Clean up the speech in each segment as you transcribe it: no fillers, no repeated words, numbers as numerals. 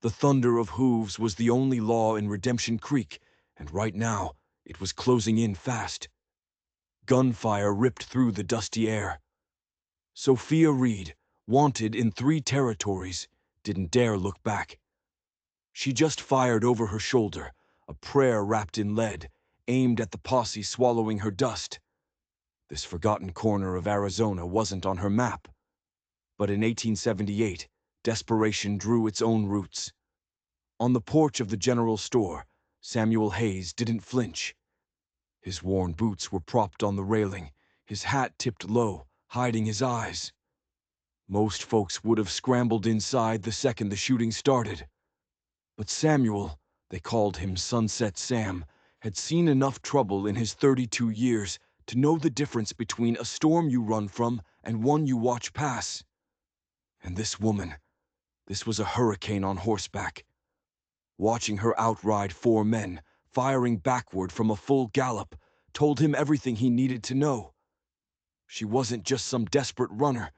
The thunder of hooves was the only law in Redemption Creek, and right now, it was closing in fast. Gunfire ripped through the dusty air. Sophia Reed, wanted in 3 territories, didn't dare look back. She just fired over her shoulder, a prayer wrapped in lead, aimed at the posse swallowing her dust. This forgotten corner of Arizona wasn't on her map. But in 1878, desperation drew its own roots. On the porch of the general store, Samuel Hayes didn't flinch. His worn boots were propped on the railing, his hat tipped low, hiding his eyes. Most folks would have scrambled inside the second the shooting started. But Samuel, they called him Sunset Sam, had seen enough trouble in his 32 years to know the difference between a storm you run from and one you watch pass. And this woman, this was a hurricane on horseback. Watching her outride 4 men, firing backward from a full gallop, told him everything he needed to know. She wasn't just some desperate runner.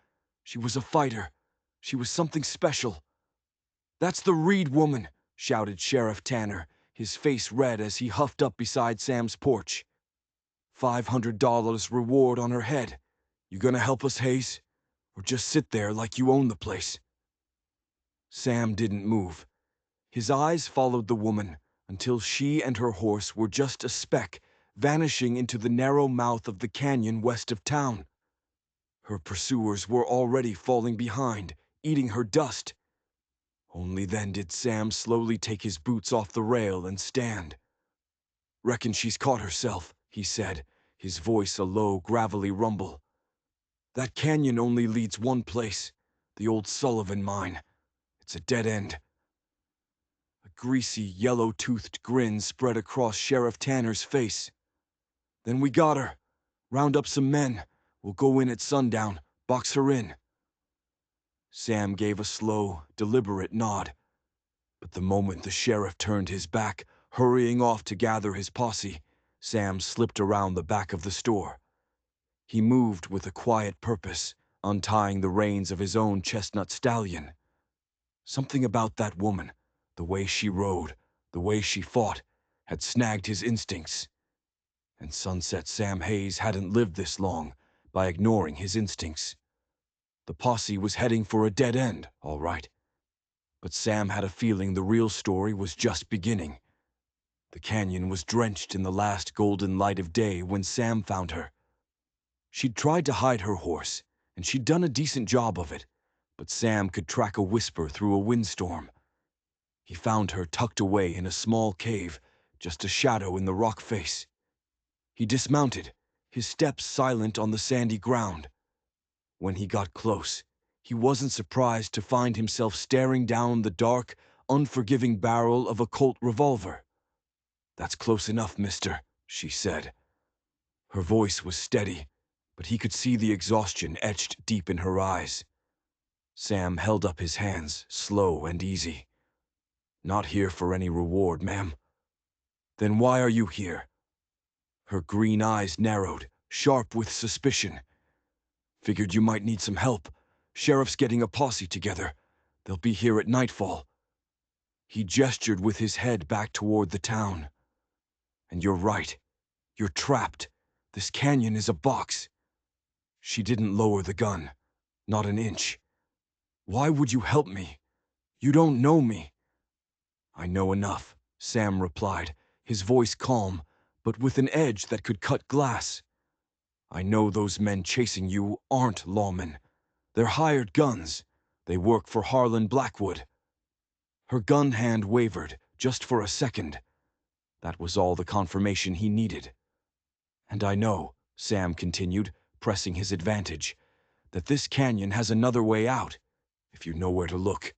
She was a fighter. She was something special. "That's the Reed woman," shouted Sheriff Tanner, his face red as he huffed up beside Sam's porch. $500 reward on her head. You gonna help us, Hayes? Or just sit there like you own the place? Sam didn't move. His eyes followed the woman until she and her horse were just a speck, vanishing into the narrow mouth of the canyon west of town. Her pursuers were already falling behind, eating her dust. Only then did Sam slowly take his boots off the rail and stand. "Reckon she's caught herself," he said, his voice a low, gravelly rumble. "That canyon only leads one place, the old Sullivan mine. It's a dead end." A greasy, yellow-toothed grin spread across Sheriff Tanner's face. "Then we got her. Round up some men. We'll go in at sundown, box her in." Sam gave a slow, deliberate nod. But the moment the sheriff turned his back, hurrying off to gather his posse, Sam slipped around the back of the store. He moved with a quiet purpose, untying the reins of his own chestnut stallion. Something about that woman, the way she rode, the way she fought, had snagged his instincts. And Sunset Sam Hayes hadn't lived this long by ignoring his instincts. The posse was heading for a dead end, all right. But Sam had a feeling the real story was just beginning. The canyon was drenched in the last golden light of day when Sam found her. She'd tried to hide her horse, and she'd done a decent job of it, but Sam could track a whisper through a windstorm. He found her tucked away in a small cave, just a shadow in the rock face. He dismounted, his steps silent on the sandy ground. When he got close, he wasn't surprised to find himself staring down the dark, unforgiving barrel of a Colt revolver. "That's close enough, mister," she said. Her voice was steady, but he could see the exhaustion etched deep in her eyes. Sam held up his hands, slow and easy. "Not here for any reward, ma'am." "Then why are you here?" Her green eyes narrowed, sharp with suspicion. "Figured you might need some help. Sheriff's getting a posse together. They'll be here at nightfall." He gestured with his head back toward the town. "And you're right. You're trapped. This canyon is a box." She didn't lower the gun. Not an inch. "Why would you help me? You don't know me." "I know enough," Sam replied, his voice calm, but with an edge that could cut glass. "I know those men chasing you aren't lawmen. They're hired guns. They work for Harlan Blackwood." Her gun hand wavered, just for a second. That was all the confirmation he needed. "And I know," Sam continued, pressing his advantage, "that this canyon has another way out, if you know where to look."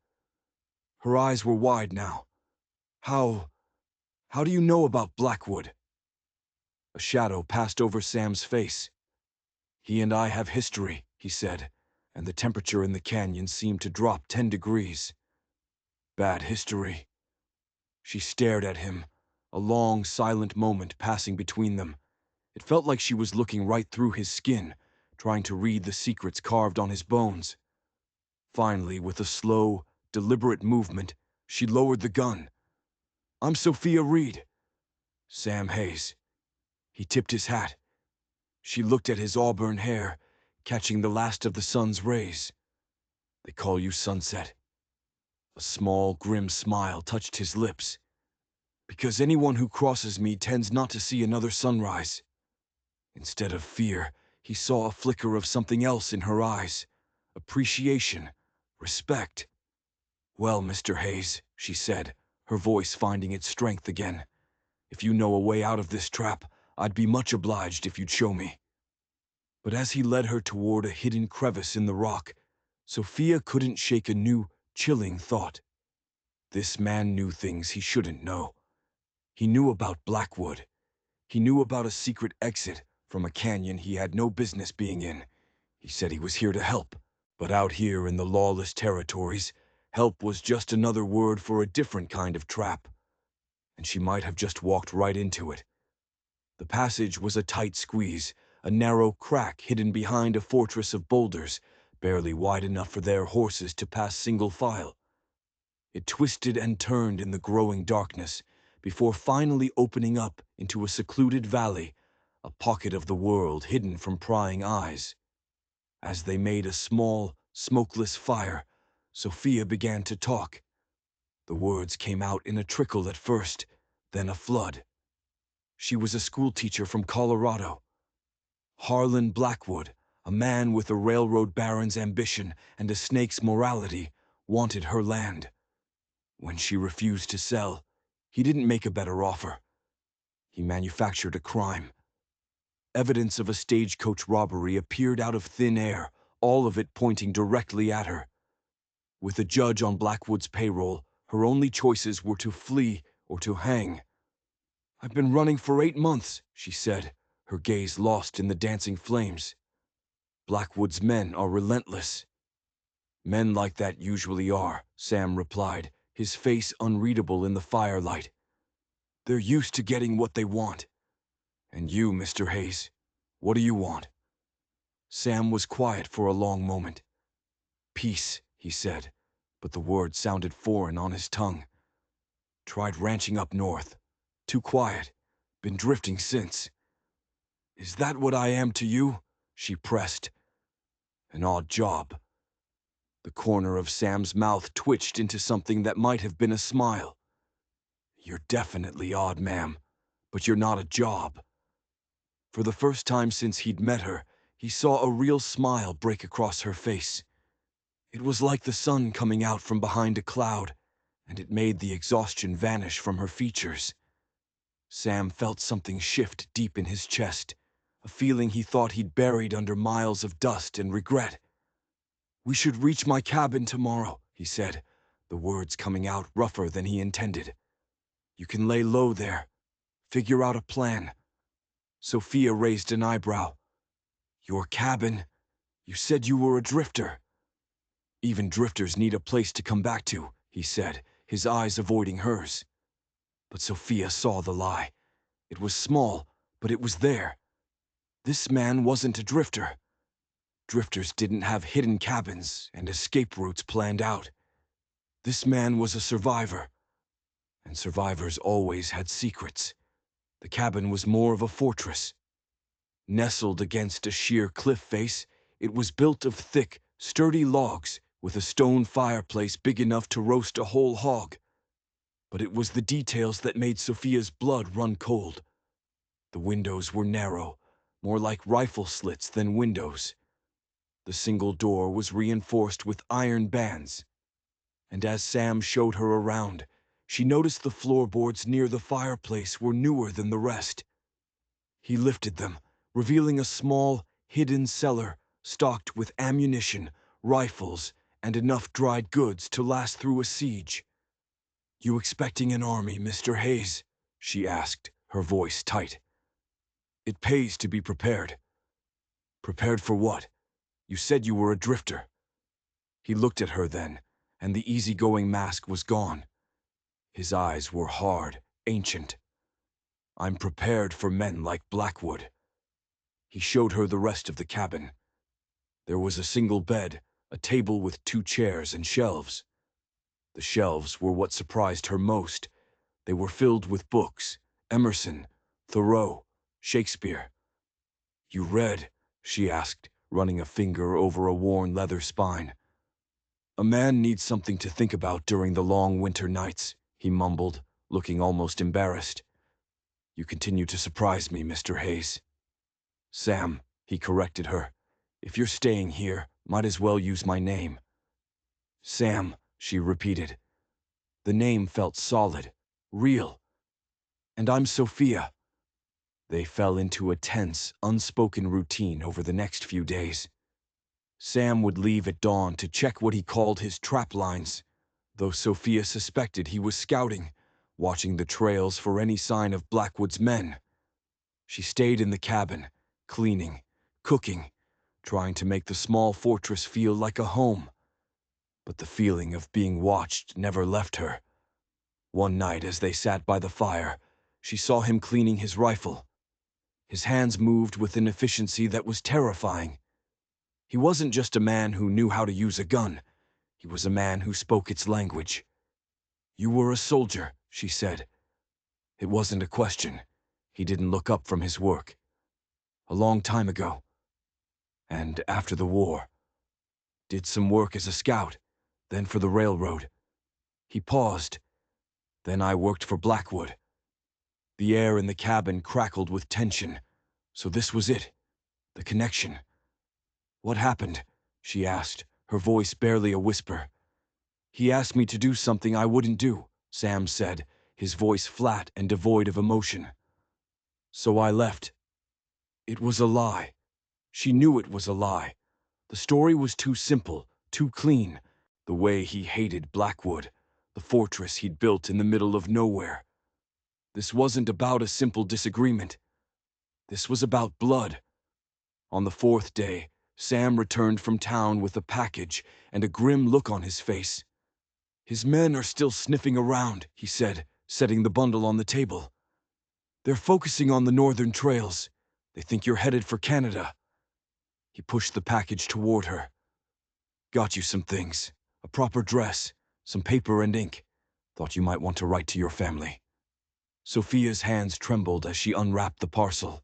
Her eyes were wide now. How do you know about Blackwood?" A shadow passed over Sam's face. "He and I have history," he said, and the temperature in the canyon seemed to drop 10 degrees. "Bad history." She stared at him, a long, silent moment passing between them. It felt like she was looking right through his skin, trying to read the secrets carved on his bones. Finally, with a slow, deliberate movement, She lowered the gun. "I'm Sophia Reed." "Sam Hayes." He tipped his hat. She looked at his auburn hair, catching the last of the sun's rays. "They call you Sunset." A small, grim smile touched his lips. "Because anyone who crosses me tends not to see another sunrise." Instead of fear, he saw a flicker of something else in her eyes. Appreciation. Respect. "Well, Mr. Hayes," she said, her voice finding its strength again. "If you know a way out of this trap, I'd be much obliged if you'd show me." But as he led her toward a hidden crevice in the rock, Sophia couldn't shake a new, chilling thought. This man knew things he shouldn't know. He knew about Blackwood. He knew about a secret exit from a canyon he had no business being in. He said he was here to help, but out here in the lawless territories, help was just another word for a different kind of trap. And she might have just walked right into it. The passage was a tight squeeze, a narrow crack hidden behind a fortress of boulders, barely wide enough for their horses to pass single file. It twisted and turned in the growing darkness, before finally opening up into a secluded valley, a pocket of the world hidden from prying eyes. As they made a small, smokeless fire, Sophia began to talk. The words came out in a trickle at first, then a flood. She was a schoolteacher from Colorado. Harlan Blackwood, a man with a railroad baron's ambition and a snake's morality, wanted her land. When she refused to sell, he didn't make a better offer. He manufactured a crime. Evidence of a stagecoach robbery appeared out of thin air, all of it pointing directly at her. With a judge on Blackwood's payroll, her only choices were to flee or to hang. "I've been running for 8 months," she said, her gaze lost in the dancing flames. "Blackwood's men are relentless." "Men like that usually are," Sam replied, his face unreadable in the firelight. "They're used to getting what they want. And you, Mr. Hayes, what do you want?" Sam was quiet for a long moment. "Peace," he said, but the word sounded foreign on his tongue. "Tried ranching up north. Too quiet. Been drifting since." "Is that what I am to you?" she pressed. "An odd job." The corner of Sam's mouth twitched into something that might have been a smile. "You're definitely odd, ma'am, but you're not a job." For the first time since he'd met her, he saw a real smile break across her face. It was like the sun coming out from behind a cloud, and it made the exhaustion vanish from her features. Sam felt something shift deep in his chest, a feeling he thought he'd buried under miles of dust and regret. "We should reach my cabin tomorrow," he said, the words coming out rougher than he intended. "You can lay low there. Figure out a plan." Sophia raised an eyebrow. "Your cabin? You said you were a drifter." "Even drifters need a place to come back to," he said, his eyes avoiding hers. But Sophia saw the lie. It was small, but it was there. This man wasn't a drifter. Drifters didn't have hidden cabins and escape routes planned out. This man was a survivor, and survivors always had secrets. The cabin was more of a fortress. Nestled against a sheer cliff face, it was built of thick, sturdy logs with a stone fireplace big enough to roast a whole hog. But it was the details that made Sophia's blood run cold. The windows were narrow, more like rifle slits than windows. The single door was reinforced with iron bands. And as Sam showed her around, she noticed the floorboards near the fireplace were newer than the rest. He lifted them, revealing a small, hidden cellar stocked with ammunition, rifles, and enough dried goods to last through a siege. "You expecting an army, Mr. Hayes?" she asked, her voice tight. "It pays to be prepared." "Prepared for what? You said you were a drifter." He looked at her then, and the easygoing mask was gone. His eyes were hard, ancient. "I'm prepared for men like Blackwood." He showed her the rest of the cabin. There was a single bed, a table with 2 chairs and shelves. The shelves were what surprised her most. They were filled with books: Emerson, Thoreau, Shakespeare. "You read?" she asked, running a finger over a worn leather spine. "A man needs something to think about during the long winter nights," he mumbled, looking almost embarrassed. "You continue to surprise me, Mr. Hayes." "Sam," he corrected her. "If you're staying here, might as well use my name." "Sam," she repeated. The name felt solid, real. "And I'm Sophia." They fell into a tense, unspoken routine over the next few days. Sam would leave at dawn to check what he called his trap lines, though Sophia suspected he was scouting, watching the trails for any sign of Blackwood's men. She stayed in the cabin, cleaning, cooking, trying to make the small fortress feel like a home. But the feeling of being watched never left her. One night, as they sat by the fire, she saw him cleaning his rifle. His hands moved with an efficiency that was terrifying. He wasn't just a man who knew how to use a gun. He was a man who spoke its language. "You were a soldier," she said. It wasn't a question. He didn't look up from his work. "A long time ago. And after the war. Did some work as a scout, then for the railroad." He paused. "Then I worked for Blackwood." The air in the cabin crackled with tension. So this was it, the connection. "What happened?" she asked, her voice barely a whisper. "He asked me to do something I wouldn't do," Sam said, his voice flat and devoid of emotion. "So I left." It was a lie. She knew it was a lie. The story was too simple, too clean. The way he hated Blackwood, the fortress he'd built in the middle of nowhere. This wasn't about a simple disagreement. This was about blood. On the fourth day, Sam returned from town with a package and a grim look on his face. "His men are still sniffing around," he said, setting the bundle on the table. "They're focusing on the northern trails. They think you're headed for Canada." He pushed the package toward her. "Got you some things. A proper dress, some paper and ink. Thought you might want to write to your family." Sophia's hands trembled as she unwrapped the parcel.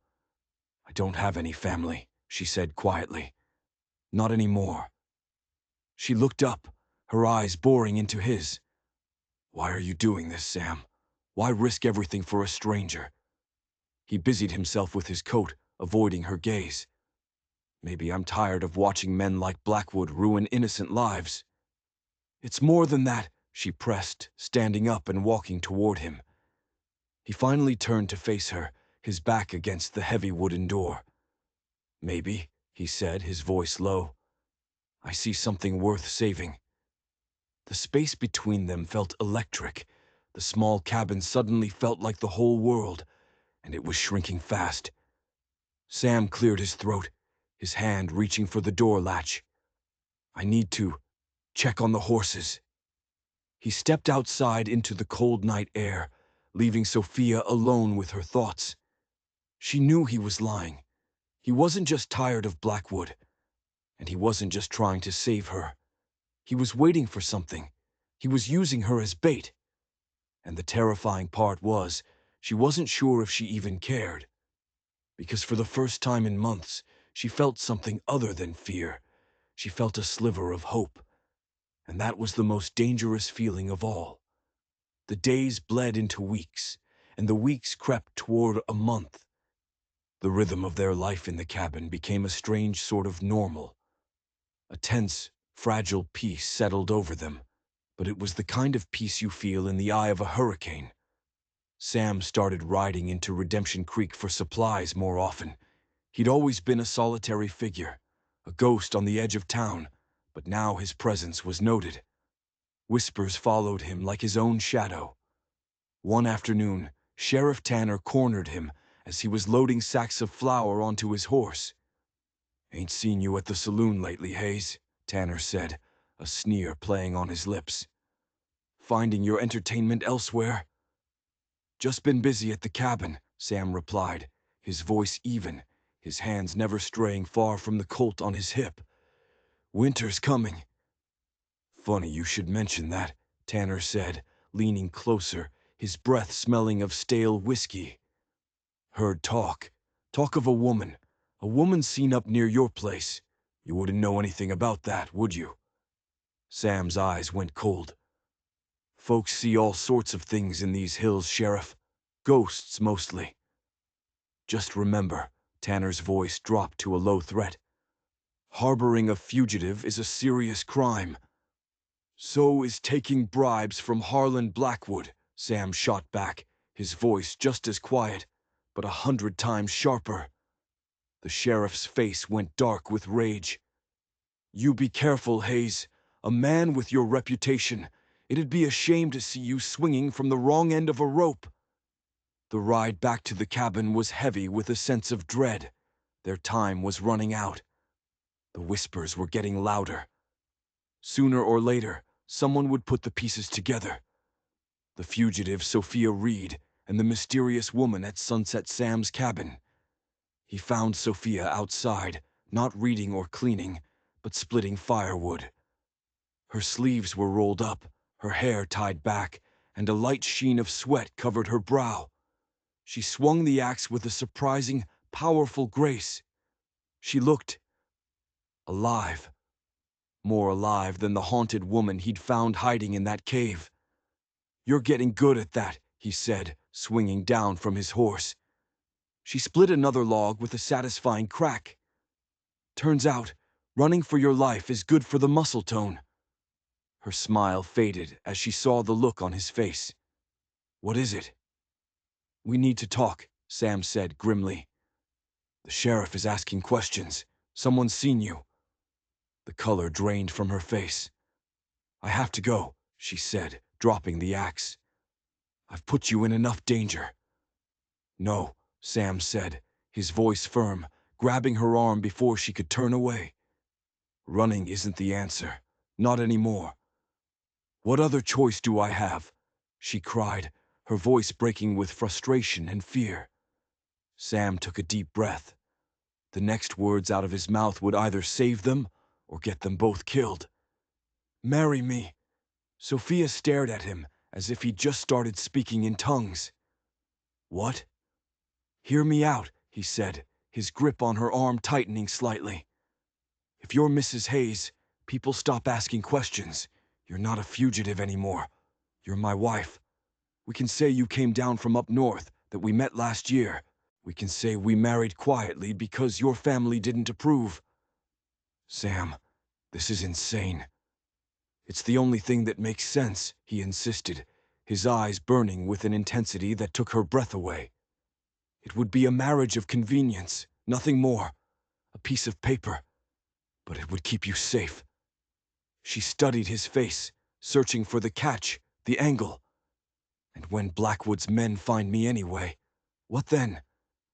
"I don't have any family," she said quietly. "Not anymore." She looked up, her eyes boring into his. "Why are you doing this, Sam? Why risk everything for a stranger?" He busied himself with his coat, avoiding her gaze. "Maybe I'm tired of watching men like Blackwood ruin innocent lives." "It's more than that," she pressed, standing up and walking toward him. He finally turned to face her, his back against the heavy wooden door. "Maybe," he said, his voice low. "I see something worth saving." The space between them felt electric. The small cabin suddenly felt like the whole world, and it was shrinking fast. Sam cleared his throat, his hand reaching for the door latch. "I need to check on the horses." He stepped outside into the cold night air, leaving Sophia alone with her thoughts. She knew he was lying. He wasn't just tired of Blackwood, and he wasn't just trying to save her. He was waiting for something. He was using her as bait. And the terrifying part was, she wasn't sure if she even cared. Because for the first time in months, she felt something other than fear. She felt a sliver of hope. And that was the most dangerous feeling of all. The days bled into weeks, and the weeks crept toward a month. The rhythm of their life in the cabin became a strange sort of normal. A tense, fragile peace settled over them, but it was the kind of peace you feel in the eye of a hurricane. Sam started riding into Redemption Creek for supplies more often. He'd always been a solitary figure, a ghost on the edge of town, but now his presence was noted. Whispers followed him like his own shadow. One afternoon, Sheriff Tanner cornered him as he was loading sacks of flour onto his horse. "Ain't seen you at the saloon lately, Hayes," Tanner said, a sneer playing on his lips. "Finding your entertainment elsewhere?" "Just been busy at the cabin," Sam replied, his voice even, his hands never straying far from the Colt on his hip. "Winter's coming." "Funny you should mention that," Tanner said, leaning closer, his breath smelling of stale whiskey. Heard talk. Talk of a woman seen up near your place. You wouldn't know anything about that, would you? Sam's eyes went cold. Folks see all sorts of things in these hills, Sheriff. Ghosts, mostly. Just remember, Tanner's voice dropped to a low threat. Harboring a fugitive is a serious crime. So is taking bribes from Harlan Blackwood, Sam shot back, his voice just as quiet, but 100 times sharper. The sheriff's face went dark with rage. You be careful, Hayes. A man with your reputation. It'd be a shame to see you swinging from the wrong end of a rope. The ride back to the cabin was heavy with a sense of dread. Their time was running out. The whispers were getting louder. Sooner or later, someone would put the pieces together. The fugitive Sophia Reed and the mysterious woman at Sunset Sam's cabin. He found Sophia outside, not reading or cleaning, but splitting firewood. Her sleeves were rolled up, her hair tied back, and a light sheen of sweat covered her brow. She swung the axe with a surprising, powerful grace. She looked alive. More alive than the haunted woman he'd found hiding in that cave. You're getting good at that, he said, swinging down from his horse. She split another log with a satisfying crack. Turns out, running for your life is good for the muscle tone. Her smile faded as she saw the look on his face. What is it? We need to talk, Sam said grimly. The sheriff is asking questions. Someone's seen you. The color drained from her face. I have to go, she said, dropping the axe. I've put you in enough danger. No, Sam said, his voice firm, grabbing her arm before she could turn away. Running isn't the answer. Not anymore. What other choice do I have? She cried, her voice breaking with frustration and fear. Sam took a deep breath. The next words out of his mouth would either save them or get them both killed. Marry me. Sophia stared at him as if he'd just started speaking in tongues. What? Hear me out, he said, his grip on her arm tightening slightly. If you're Mrs. Hayes, people stop asking questions. You're not a fugitive anymore. You're my wife. We can say you came down from up north, that we met last year. We can say we married quietly because your family didn't approve. Sam, this is insane. It's the only thing that makes sense, he insisted, his eyes burning with an intensity that took her breath away. It would be a marriage of convenience, nothing more. A piece of paper. But it would keep you safe. She studied his face, searching for the catch, the angle. And when Blackwood's men find me anyway, what then?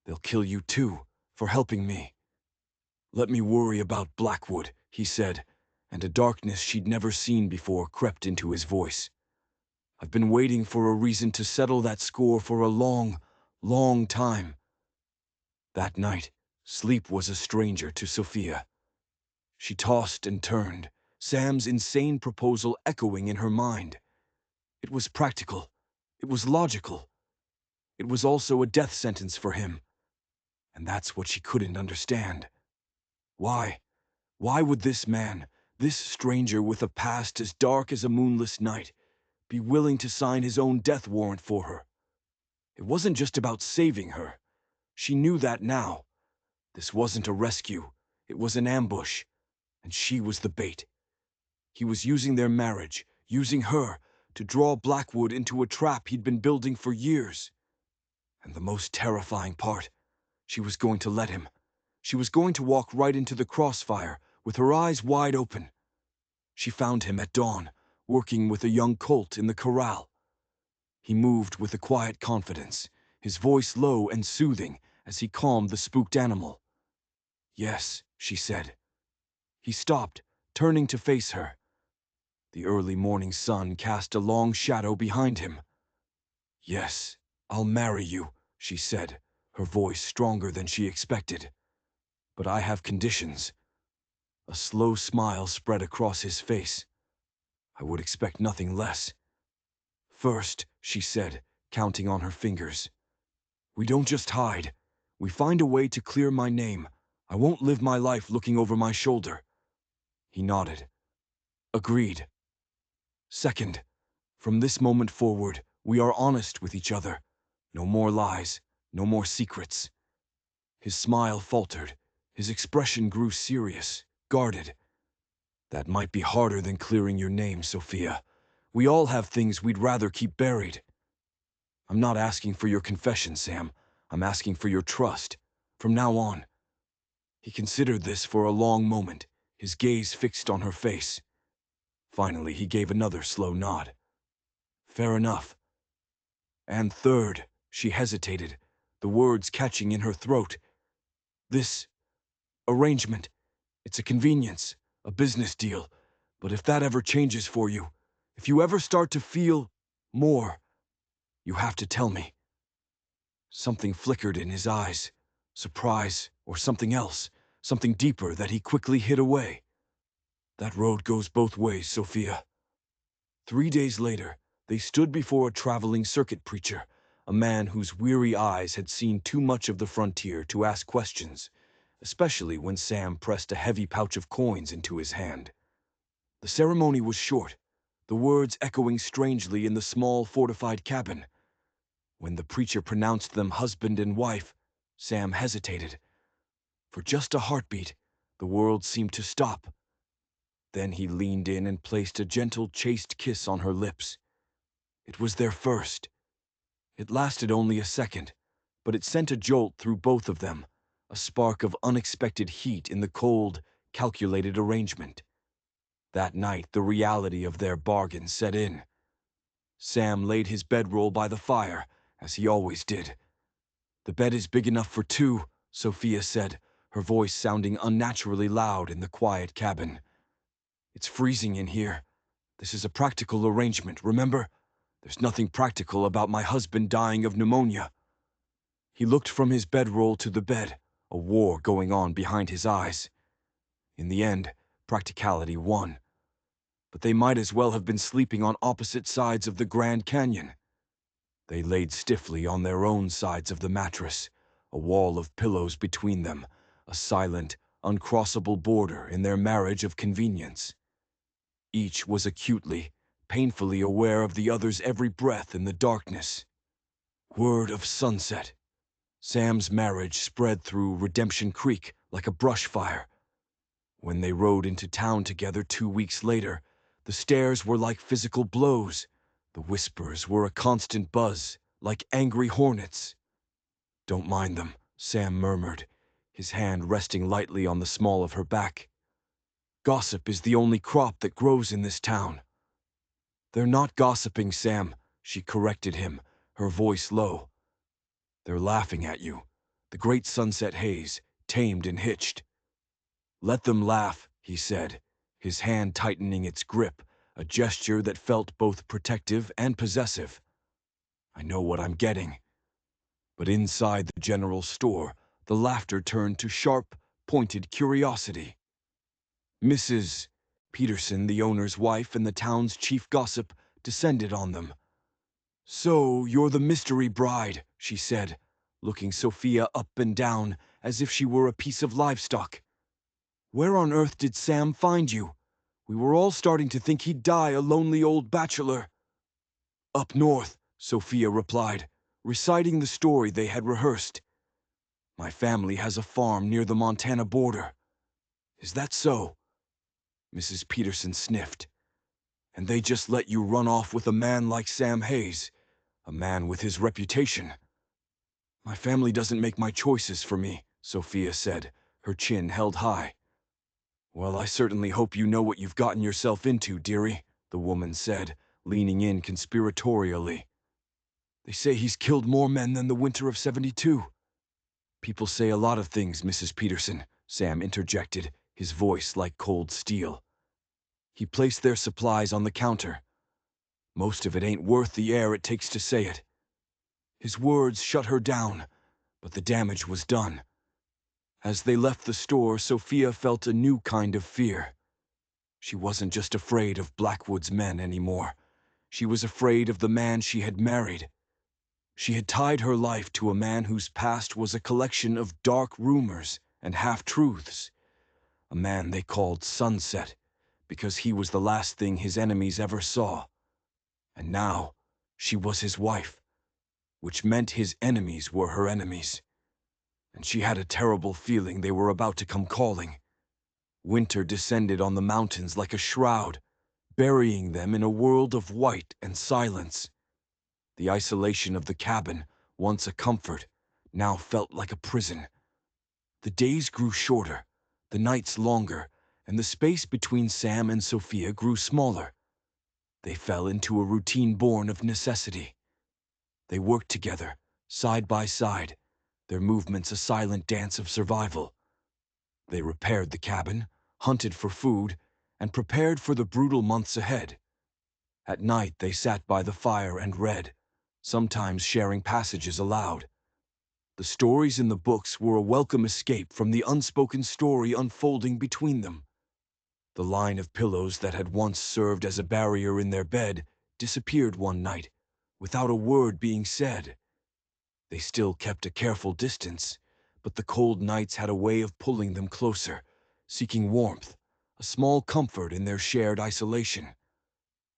They'll kill you too, for helping me. Let me worry about Blackwood, he said, and a darkness she'd never seen before crept into his voice. I've been waiting for a reason to settle that score for a long, long time. That night, sleep was a stranger to Sophia. She tossed and turned, Sam's insane proposal echoing in her mind. It was practical. It was logical. It was also a death sentence for him. And that's what she couldn't understand. Why? Why would this man, this stranger with a past as dark as a moonless night, be willing to sign his own death warrant for her? It wasn't just about saving her. She knew that now. This wasn't a rescue. It was an ambush. And she was the bait. He was using their marriage, using her, to draw Blackwood into a trap he'd been building for years. And the most terrifying part, she was going to let him. She was going to walk right into the crossfire, with her eyes wide open. She found him at dawn, working with a young colt in the corral. He moved with a quiet confidence, his voice low and soothing as he calmed the spooked animal. Yes, she said. He stopped, turning to face her. The early morning sun cast a long shadow behind him. Yes, I'll marry you, she said, her voice stronger than she expected. But I have conditions. A slow smile spread across his face. I would expect nothing less. First, she said, counting on her fingers. We don't just hide. We find a way to clear my name. I won't live my life looking over my shoulder. He nodded. Agreed. Second, from this moment forward, we are honest with each other. No more lies, no more secrets. His smile faltered. His expression grew serious, guarded. That might be harder than clearing your name, Sophia. We all have things we'd rather keep buried. I'm not asking for your confession, Sam. I'm asking for your trust. From now on. He considered this for a long moment, his gaze fixed on her face. Finally, he gave another slow nod. Fair enough. And third, she hesitated, the words catching in her throat. This arrangement, it's a convenience, a business deal. But if that ever changes for you, if you ever start to feel more, you have to tell me. Something flickered in his eyes, surprise or something else, something deeper that he quickly hid away. That road goes both ways, Sophia. 3 days later, they stood before a traveling circuit preacher, a man whose weary eyes had seen too much of the frontier to ask questions, especially when Sam pressed a heavy pouch of coins into his hand. The ceremony was short, the words echoing strangely in the small fortified cabin. When the preacher pronounced them husband and wife, Sam hesitated. For just a heartbeat, the world seemed to stop. Then he leaned in and placed a gentle, chaste kiss on her lips. It was their first. It lasted only a second, but it sent a jolt through both of them, a spark of unexpected heat in the cold, calculated arrangement. That night, the reality of their bargain set in. Sam laid his bedroll by the fire, as he always did. The bed is big enough for two, Sophia said, her voice sounding unnaturally loud in the quiet cabin. It's freezing in here. This is a practical arrangement, remember? There's nothing practical about my husband dying of pneumonia. He looked from his bedroll to the bed, a war going on behind his eyes. In the end, practicality won. But they might as well have been sleeping on opposite sides of the Grand Canyon. They laid stiffly on their own sides of the mattress, a wall of pillows between them, a silent, uncrossable border in their marriage of convenience. Each was acutely, painfully aware of the other's every breath in the darkness. Word of sunset. Sam's marriage spread through Redemption Creek like a brush fire. When they rode into town together 2 weeks later, the stares were like physical blows. The whispers were a constant buzz, like angry hornets. Don't mind them, Sam murmured, his hand resting lightly on the small of her back. Gossip is the only crop that grows in this town. They're not gossiping, Sam, she corrected him, her voice low. They're laughing at you, the great sunset haze, tamed and hitched. Let them laugh, he said, his hand tightening its grip, a gesture that felt both protective and possessive. I know what I'm getting. But inside the general store, the laughter turned to sharp, pointed curiosity. Mrs. Peterson, the owner's wife and the town's chief gossip, descended on them. So you're the mystery bride, she said, looking Sophia up and down as if she were a piece of livestock. Where on earth did Sam find you? We were all starting to think he'd die a lonely old bachelor. Up north, Sophia replied, reciting the story they had rehearsed. My family has a farm near the Montana border. Is that so? Mrs. Peterson sniffed. And they just let you run off with a man like Sam Hayes, a man with his reputation. My family doesn't make my choices for me, Sophia said, her chin held high. Well, I certainly hope you know what you've gotten yourself into, dearie, the woman said, leaning in conspiratorially. They say he's killed more men than the winter of '72. People say a lot of things, Mrs. Peterson, Sam interjected, his voice like cold steel. He placed their supplies on the counter. Most of it ain't worth the air it takes to say it. His words shut her down, but the damage was done. As they left the store, Sophia felt a new kind of fear. She wasn't just afraid of Blackwood's men anymore. She was afraid of the man she had married. She had tied her life to a man whose past was a collection of dark rumors and half-truths. A man they called Sunset, because he was the last thing his enemies ever saw. And now, she was his wife, which meant his enemies were her enemies. And she had a terrible feeling they were about to come calling. Winter descended on the mountains like a shroud, burying them in a world of white and silence. The isolation of the cabin, once a comfort, now felt like a prison. The days grew shorter, the nights longer, and the space between Sam and Sophia grew smaller. They fell into a routine born of necessity. They worked together, side by side, their movements a silent dance of survival. They repaired the cabin, hunted for food, and prepared for the brutal months ahead. At night they sat by the fire and read, sometimes sharing passages aloud. The stories in the books were a welcome escape from the unspoken story unfolding between them. The line of pillows that had once served as a barrier in their bed disappeared one night, without a word being said. They still kept a careful distance, but the cold nights had a way of pulling them closer, seeking warmth, a small comfort in their shared isolation.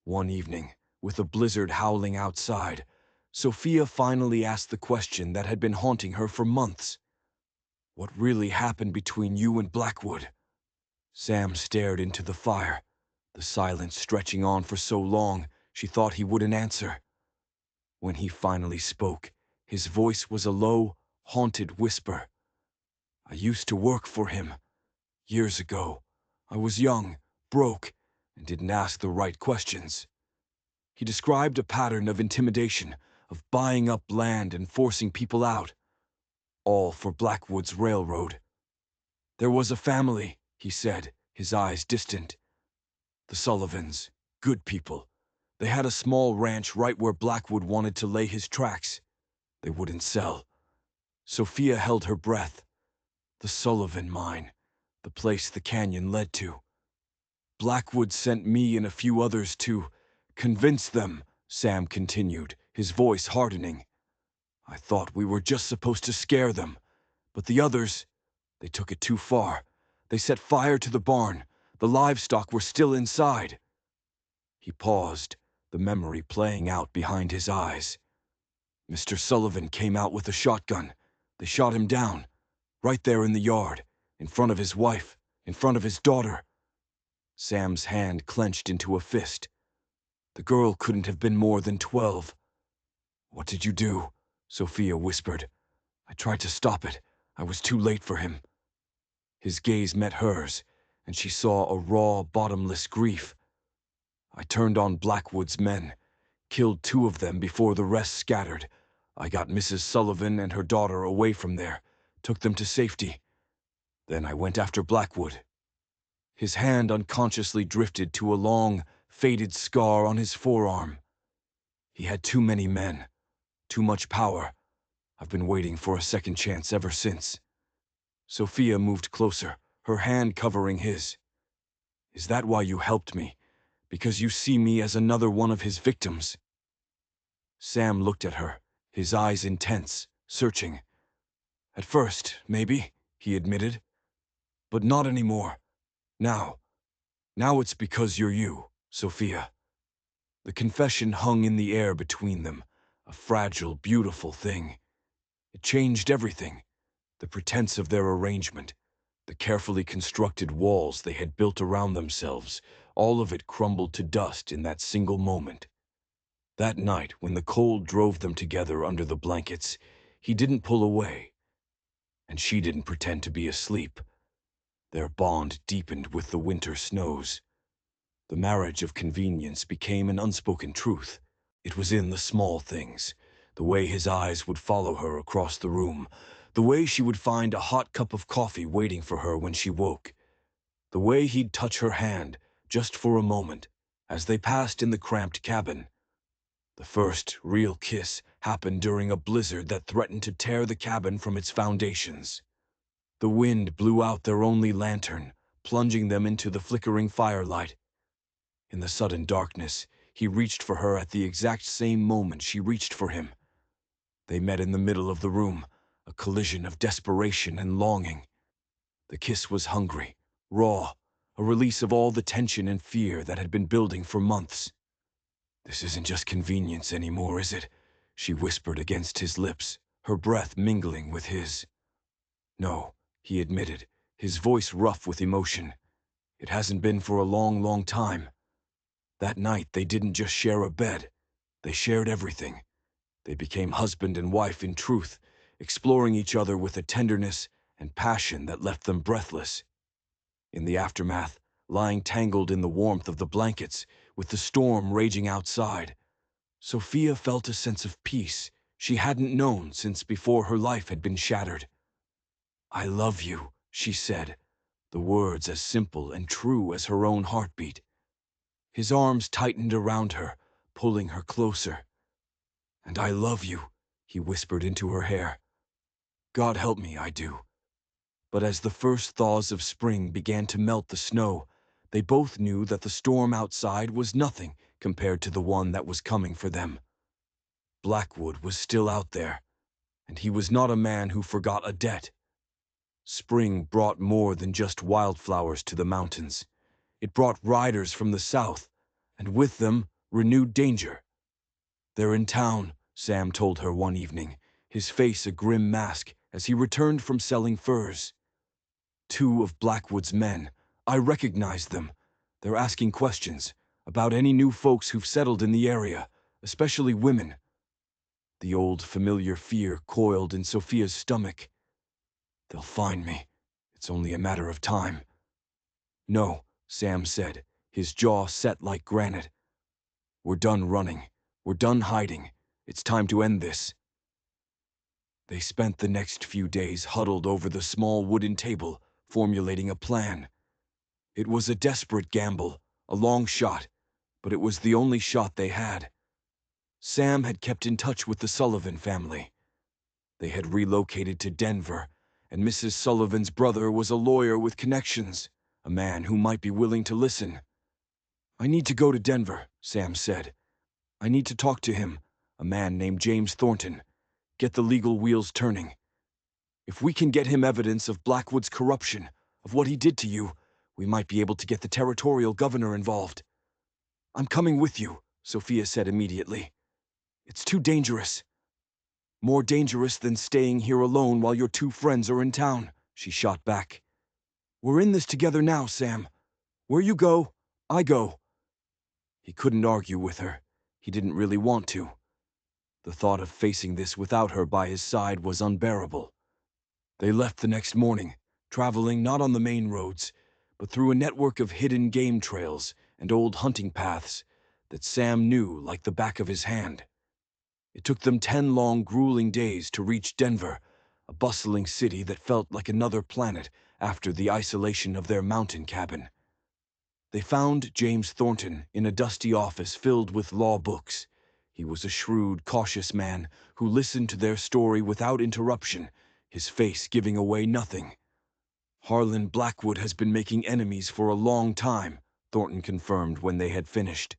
One evening, with a blizzard howling outside, Sophia finally asked the question that had been haunting her for months. "What really happened between you and Blackwood?" Sam stared into the fire, the silence stretching on for so long she thought he wouldn't answer. When he finally spoke, his voice was a low, haunted whisper. "I used to work for him. Years ago. I was young, broke, and didn't ask the right questions." He described a pattern of intimidation, of buying up land and forcing people out, all for Blackwood's railroad. "There was a family," he said, his eyes distant. "The Sullivans, good people. They had a small ranch right where Blackwood wanted to lay his tracks. They wouldn't sell." Sophia held her breath. The Sullivan mine, the place the canyon led to. "Blackwood sent me and a few others to convince them," Sam continued, his voice hardening. "I thought we were just supposed to scare them, but the others, they took it too far. They set fire to the barn. The livestock were still inside." He paused, the memory playing out behind his eyes. "Mr. Sullivan came out with a shotgun. They shot him down, right there in the yard, in front of his wife, in front of his daughter." Sam's hand clenched into a fist. The girl couldn't have been more than 12. "What did you do?" Sophia whispered. "I tried to stop it. I was too late for him." His gaze met hers, and she saw a raw, bottomless grief. "I turned on Blackwood's men, killed 2 of them before the rest scattered. I got Mrs. Sullivan and her daughter away from there, took them to safety. Then I went after Blackwood." His hand unconsciously drifted to a long, faded scar on his forearm. "He had too many men, too much power. I've been waiting for a second chance ever since." Sophia moved closer, her hand covering his. "Is that why you helped me? Because you see me as another one of his victims?" Sam looked at her, his eyes intense, searching. "At first, maybe," he admitted. "But not anymore. Now. Now it's because you're you, Sophia." The confession hung in the air between them, a fragile, beautiful thing. It changed everything. The pretense of their arrangement, the carefully constructed walls they had built around themselves, all of it crumbled to dust in that single moment. That night, when the cold drove them together under the blankets, he didn't pull away, and she didn't pretend to be asleep. Their bond deepened with the winter snows. The marriage of convenience became an unspoken truth. It was in the small things, the way his eyes would follow her across the room, the way she would find a hot cup of coffee waiting for her when she woke, the way he'd touch her hand, just for a moment, as they passed in the cramped cabin. The first real kiss happened during a blizzard that threatened to tear the cabin from its foundations. The wind blew out their only lantern, plunging them into the flickering firelight. In the sudden darkness, He reached for her at the exact same moment she reached for him. They met in the middle of the room, a collision of desperation and longing. The kiss was hungry, raw, a release of all the tension and fear that had been building for months. "This isn't just convenience anymore, is it?" she whispered against his lips, her breath mingling with his. "No," he admitted, his voice rough with emotion. "It hasn't been for a long, long time." That night they didn't just share a bed, they shared everything. They became husband and wife in truth, exploring each other with a tenderness and passion that left them breathless. In the aftermath, lying tangled in the warmth of the blankets, with the storm raging outside, Sophia felt a sense of peace she hadn't known since before her life had been shattered. "I love you," she said, the words as simple and true as her own heartbeat. His arms tightened around her, pulling her closer. "And I love you," he whispered into her hair. "God help me, I do." But as the first thaws of spring began to melt the snow, they both knew that the storm outside was nothing compared to the one that was coming for them. Blackwood was still out there, and he was not a man who forgot a debt. Spring brought more than just wildflowers to the mountains. It brought riders from the south, and with them, renewed danger. "They're in town," Sam told her one evening, his face a grim mask as he returned from selling furs. "Two of Blackwood's men. I recognize them. They're asking questions about any new folks who've settled in the area, especially women." The old familiar fear coiled in Sophia's stomach. "They'll find me. It's only a matter of time." "No," Sam said, his jaw set like granite. "We're done running. We're done hiding. It's time to end this." They spent the next few days huddled over the small wooden table, formulating a plan. It was a desperate gamble, a long shot, but it was the only shot they had. Sam had kept in touch with the Sullivan family. They had relocated to Denver, and Mrs. Sullivan's brother was a lawyer with connections, a man who might be willing to listen. "I need to go to Denver," Sam said. "I need to talk to him, a man named James Thornton, get the legal wheels turning. If we can get him evidence of Blackwood's corruption, of what he did to you, we might be able to get the territorial governor involved." "I'm coming with you," Sophia said immediately. "It's too dangerous." "More dangerous than staying here alone while your two friends are in town," she shot back. "We're in this together now, Sam. Where you go, I go." He couldn't argue with her. He didn't really want to. The thought of facing this without her by his side was unbearable. They left the next morning, traveling not on the main roads, but through a network of hidden game trails and old hunting paths that Sam knew like the back of his hand. It took them 10 long, grueling days to reach Denver, a bustling city that felt like another planet after the isolation of their mountain cabin. They found James Thornton in a dusty office filled with law books. He was a shrewd, cautious man who listened to their story without interruption, his face giving away nothing. "Harlan Blackwood has been making enemies for a long time," Thornton confirmed when they had finished.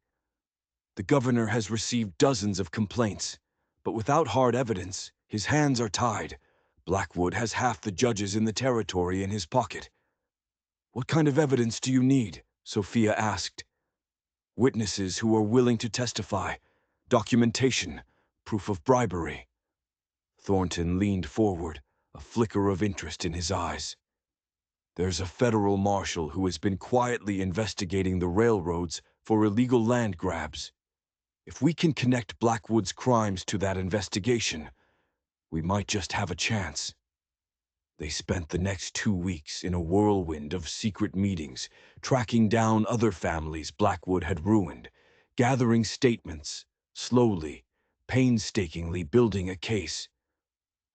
"The governor has received dozens of complaints, but without hard evidence, his hands are tied. Blackwood has half the judges in the territory in his pocket." "What kind of evidence do you need?" Sophia asked. "Witnesses who are willing to testify, documentation, proof of bribery." Thornton leaned forward, a flicker of interest in his eyes. "There's a federal marshal who has been quietly investigating the railroads for illegal land grabs. If we can connect Blackwood's crimes to that investigation, we might just have a chance." They spent the next 2 weeks in a whirlwind of secret meetings, tracking down other families Blackwood had ruined, gathering statements, slowly, painstakingly building a case.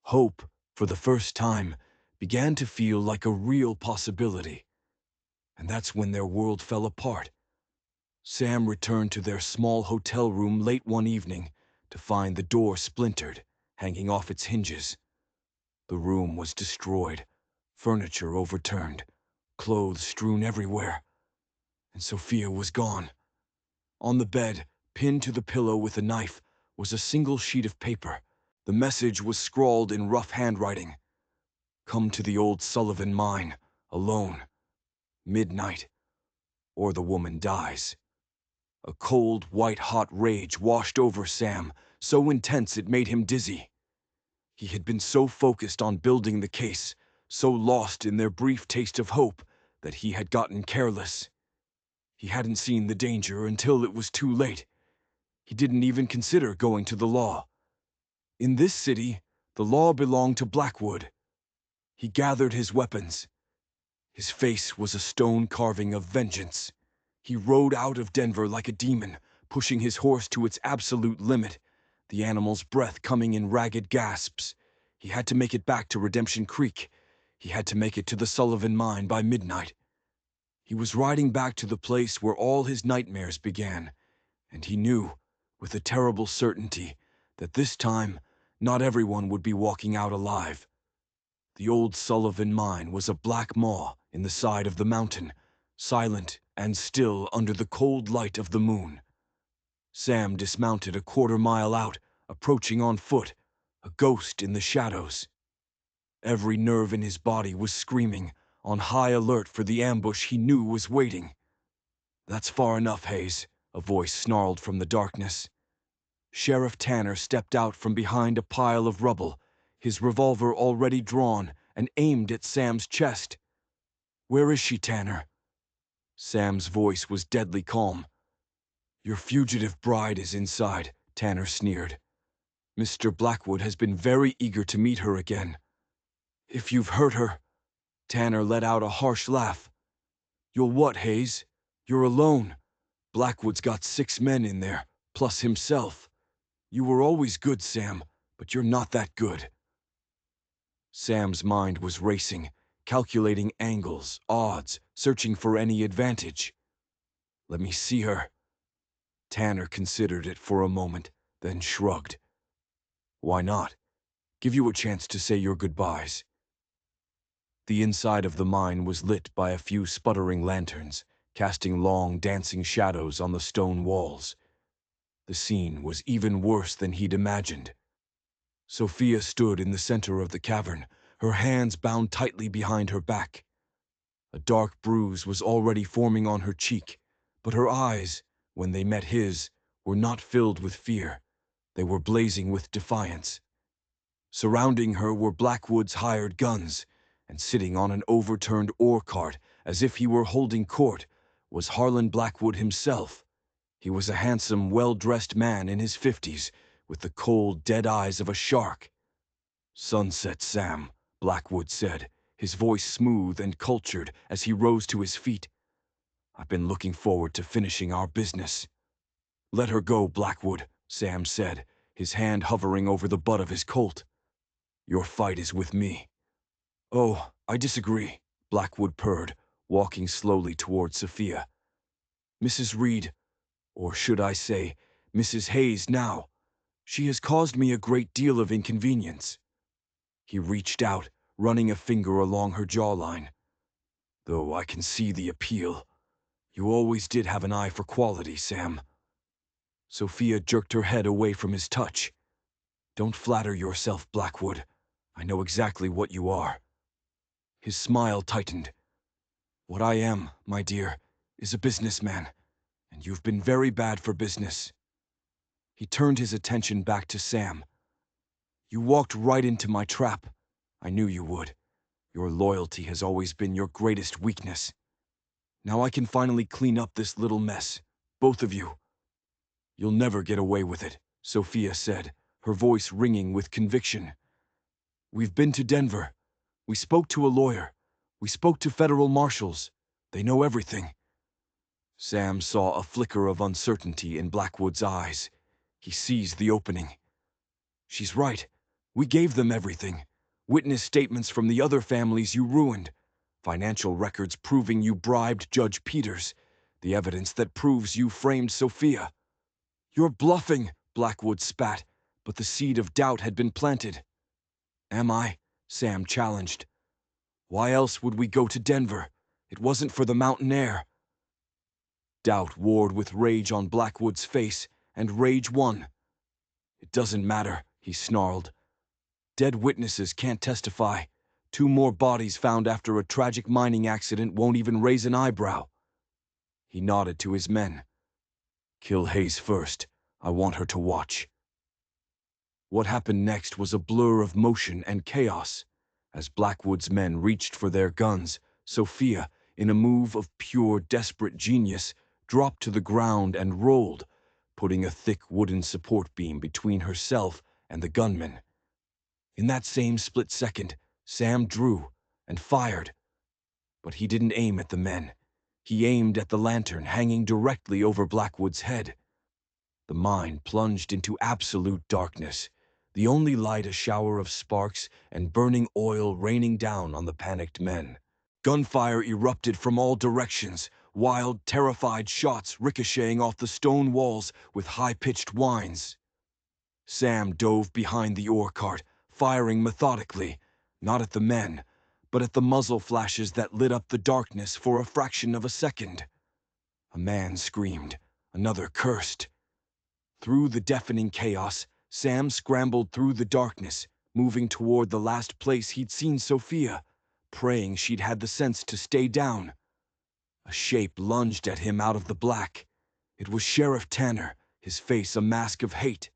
Hope, for the first time, began to feel like a real possibility. And that's when their world fell apart. Sam returned to their small hotel room late one evening to find the door splintered, hanging off its hinges. The room was destroyed, furniture overturned, clothes strewn everywhere, and Sophia was gone. On the bed, Pinned to the pillow with a knife was a single sheet of paper. The message was scrawled in rough handwriting. Come to the old Sullivan mine, alone. Midnight, or the woman dies. A cold, white-hot rage washed over Sam, so intense it made him dizzy. He had been so focused on building the case, so lost in their brief taste of hope, that he had gotten careless. He hadn't seen the danger until it was too late. He didn't even consider going to the law. In this city, the law belonged to Blackwood. He gathered his weapons. His face was a stone carving of vengeance. He rode out of Denver like a demon, pushing his horse to its absolute limit, the animal's breath coming in ragged gasps. He had to make it back to Redemption Creek. He had to make it to the Sullivan mine by midnight. He was riding back to the place where all his nightmares began, and he knew, with a terrible certainty, that this time, not everyone would be walking out alive. The old Sullivan mine was a black maw in the side of the mountain, silent and still under the cold light of the moon. Sam dismounted a quarter-mile out, approaching on foot, a ghost in the shadows. Every nerve in his body was screaming, on high alert for the ambush he knew was waiting. "That's far enough, Hayes," a voice snarled from the darkness. Sheriff Tanner stepped out from behind a pile of rubble, his revolver already drawn and aimed at Sam's chest. "Where is she, Tanner?" Sam's voice was deadly calm. "Your fugitive bride is inside," Tanner sneered. "Mr. Blackwood has been very eager to meet her again. If you've hurt her—" Tanner let out a harsh laugh. "You'll what, Hayes? You're alone. Blackwood's got 6 men in there, plus himself. You were always good, Sam, but you're not that good." Sam's mind was racing, calculating angles, odds, searching for any advantage. "Let me see her." Tanner considered it for a moment, then shrugged. "Why not? Give you a chance to say your goodbyes." The inside of the mine was lit by a few sputtering lanterns, casting long, dancing shadows on the stone walls. The scene was even worse than he'd imagined. Sophia stood in the center of the cavern, her hands bound tightly behind her back. A dark bruise was already forming on her cheek, but her eyes, when they met his, were not filled with fear. They were blazing with defiance. Surrounding her were Blackwood's hired guns, and sitting on an overturned ore cart, as if he were holding court, was Harlan Blackwood himself. He was a handsome, well-dressed man in his 50s, with the cold, dead eyes of a shark. "Sunset, Sam," Blackwood said, his voice smooth and cultured as he rose to his feet. "I've been looking forward to finishing our business." "Let her go, Blackwood," Sam said, his hand hovering over the butt of his Colt. "Your fight is with me." "Oh, I disagree," Blackwood purred, walking slowly toward Sophia. "Mrs. Reed, or should I say, Mrs. Hayes now, she has caused me a great deal of inconvenience." He reached out, running a finger along her jawline. "Though I can see the appeal. You always did have an eye for quality, Sam." Sophia jerked her head away from his touch. "Don't flatter yourself, Blackwood. I know exactly what you are." His smile tightened. "What I am, my dear, is a businessman, and you've been very bad for business." He turned his attention back to Sam. "You walked right into my trap. I knew you would. Your loyalty has always been your greatest weakness. Now I can finally clean up this little mess, both of you." "You'll never get away with it," Sophia said, her voice ringing with conviction. "We've been to Denver. We spoke to a lawyer. We spoke to federal marshals. They know everything." Sam saw a flicker of uncertainty in Blackwood's eyes. He seized the opening. "She's right. We gave them everything. Witness statements from the other families you ruined. Financial records proving you bribed Judge Peters. The evidence that proves you framed Sophia." "You're bluffing," Blackwood spat, but the seed of doubt had been planted. "Am I?" Sam challenged. "Why else would we go to Denver? It wasn't for the mountain air." Doubt warred with rage on Blackwood's face, and rage won. "It doesn't matter," he snarled. "Dead witnesses can't testify. 2 more bodies found after a tragic mining accident won't even raise an eyebrow." He nodded to his men. "Kill Hayes first. I want her to watch." What happened next was a blur of motion and chaos. As Blackwood's men reached for their guns, Sophia, in a move of pure, desperate genius, dropped to the ground and rolled, putting a thick wooden support beam between herself and the gunmen. In that same split second, Sam drew and fired. But he didn't aim at the men. He aimed at the lantern hanging directly over Blackwood's head. The mine plunged into absolute darkness, the only light a shower of sparks and burning oil raining down on the panicked men. Gunfire erupted from all directions, wild, terrified shots ricocheting off the stone walls with high-pitched whines. Sam dove behind the ore cart, firing methodically, not at the men, but at the muzzle flashes that lit up the darkness for a fraction of a second. A man screamed, another cursed. Through the deafening chaos, Sam scrambled through the darkness, moving toward the last place he'd seen Sophia, praying she'd had the sense to stay down. A shape lunged at him out of the black. It was Sheriff Tanner, his face a mask of hate.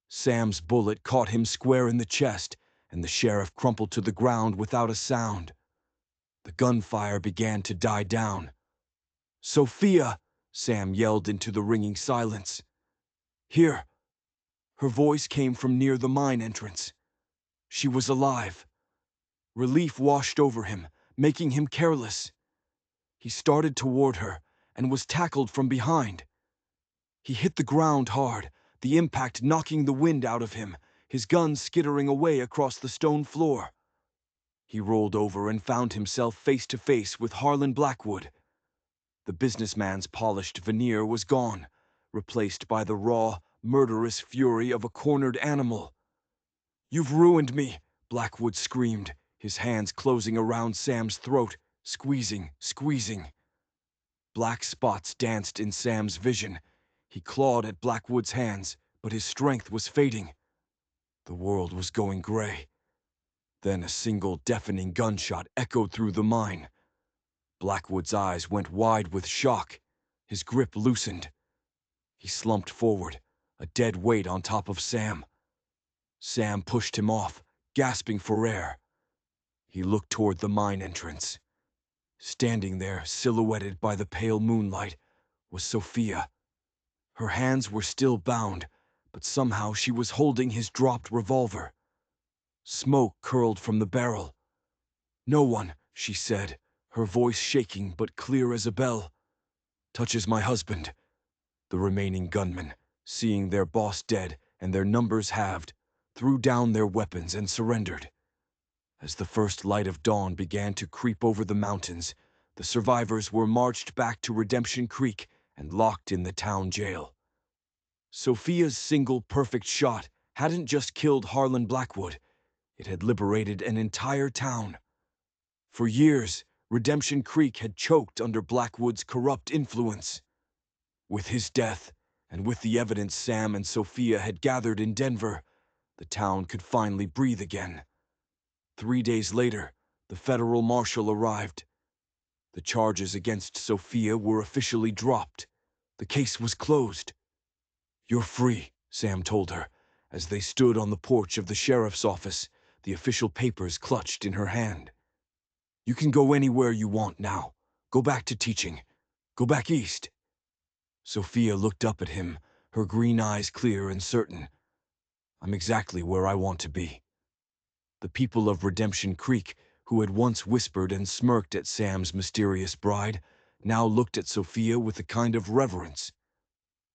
Sam's bullet caught him square in the chest, and the sheriff crumpled to the ground without a sound. The gunfire began to die down. "Sophia!" Sam yelled into the ringing silence. "Here!" Her voice came from near the mine entrance. She was alive. Relief washed over him, making him careless. He started toward her and was tackled from behind. He hit the ground hard, the impact knocking the wind out of him, his gun skittering away across the stone floor. He rolled over and found himself face to face with Harlan Blackwood. The businessman's polished veneer was gone, replaced by the raw, murderous fury of a cornered animal. "You've ruined me," Blackwood screamed, his hands closing around Sam's throat, squeezing. Black spots danced in Sam's vision. He clawed at Blackwood's hands, but his strength was fading. The world was going gray. Then a single deafening gunshot echoed through the mine. Blackwood's eyes went wide with shock. His grip loosened. He slumped forward, a dead weight on top of Sam. Sam pushed him off, gasping for air. He looked toward the mine entrance. Standing there, silhouetted by the pale moonlight, was Sophia. Her hands were still bound, but somehow she was holding his dropped revolver. Smoke curled from the barrel. "No one," she said, her voice shaking but clear as a bell, "touches my husband." The remaining gunmen, seeing their boss dead and their numbers halved, threw down their weapons and surrendered. As the first light of dawn began to creep over the mountains, the survivors were marched back to Redemption Creek and locked in the town jail. Sophia's single perfect shot hadn't just killed Harlan Blackwood, it had liberated an entire town. For years, Redemption Creek had choked under Blackwood's corrupt influence. With his death, and with the evidence Sam and Sophia had gathered in Denver, the town could finally breathe again. 3 days later, the federal marshal arrived. The charges against Sophia were officially dropped. The case was closed. "You're free," Sam told her, as they stood on the porch of the sheriff's office, the official papers clutched in her hand. "You can go anywhere you want now. Go back to teaching. Go back east." Sophia looked up at him, her green eyes clear and certain. "I'm exactly where I want to be." The people of Redemption Creek, who had once whispered and smirked at Sam's mysterious bride, now looked at Sophia with a kind of reverence.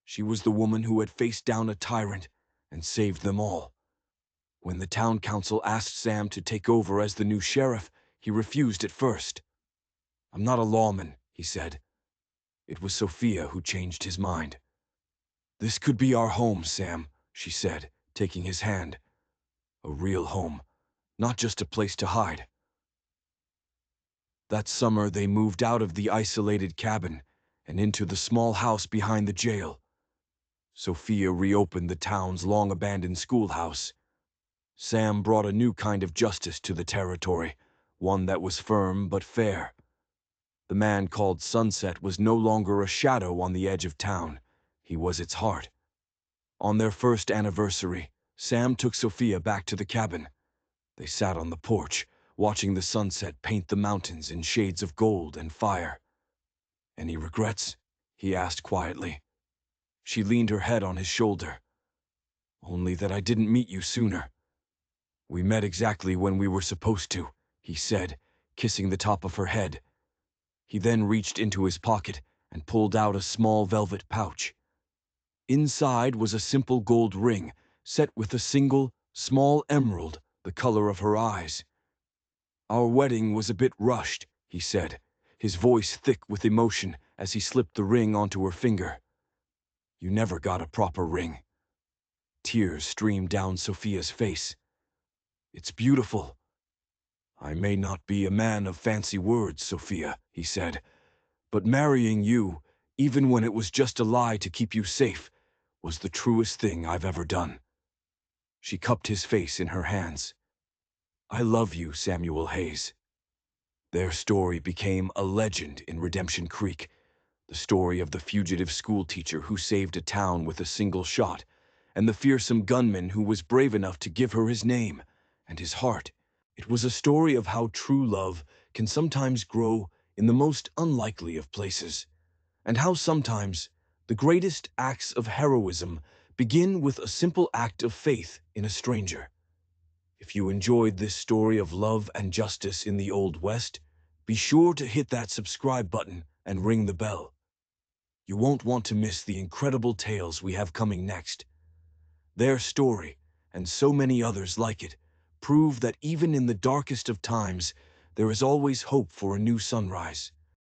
She was the woman who had faced down a tyrant and saved them all. When the town council asked Sam to take over as the new sheriff, he refused at first. "I'm not a lawman," he said. It was Sophia who changed his mind. "This could be our home, Sam," she said, taking his hand. "A real home, not just a place to hide." That summer they moved out of the isolated cabin and into the small house behind the jail. Sophia reopened the town's long-abandoned schoolhouse. Sam brought a new kind of justice to the territory, one that was firm but fair. The man called Sunset was no longer a shadow on the edge of town. He was its heart. On their first anniversary, Sam took Sophia back to the cabin. They sat on the porch, watching the sunset paint the mountains in shades of gold and fire. "Any regrets?" he asked quietly. She leaned her head on his shoulder. "Only that I didn't meet you sooner." "We met exactly when we were supposed to," he said, kissing the top of her head. He then reached into his pocket and pulled out a small velvet pouch. Inside was a simple gold ring, set with a single, small emerald, the color of her eyes. "Our wedding was a bit rushed," he said, his voice thick with emotion as he slipped the ring onto her finger. "You never got a proper ring." Tears streamed down Sophia's face. "It's beautiful." "I may not be a man of fancy words, Sophia," he said, "but marrying you, even when it was just a lie to keep you safe, was the truest thing I've ever done." She cupped his face in her hands. "I love you, Samuel Hayes." Their story became a legend in Redemption Creek, the story of the fugitive schoolteacher who saved a town with a single shot, and the fearsome gunman who was brave enough to give her his name and his heart. It was a story of how true love can sometimes grow in the most unlikely of places, and how sometimes the greatest acts of heroism begin with a simple act of faith in a stranger. If you enjoyed this story of love and justice in the Old West, be sure to hit that subscribe button and ring the bell. You won't want to miss the incredible tales we have coming next. Their story, and so many others like it, prove that even in the darkest of times, there is always hope for a new sunrise.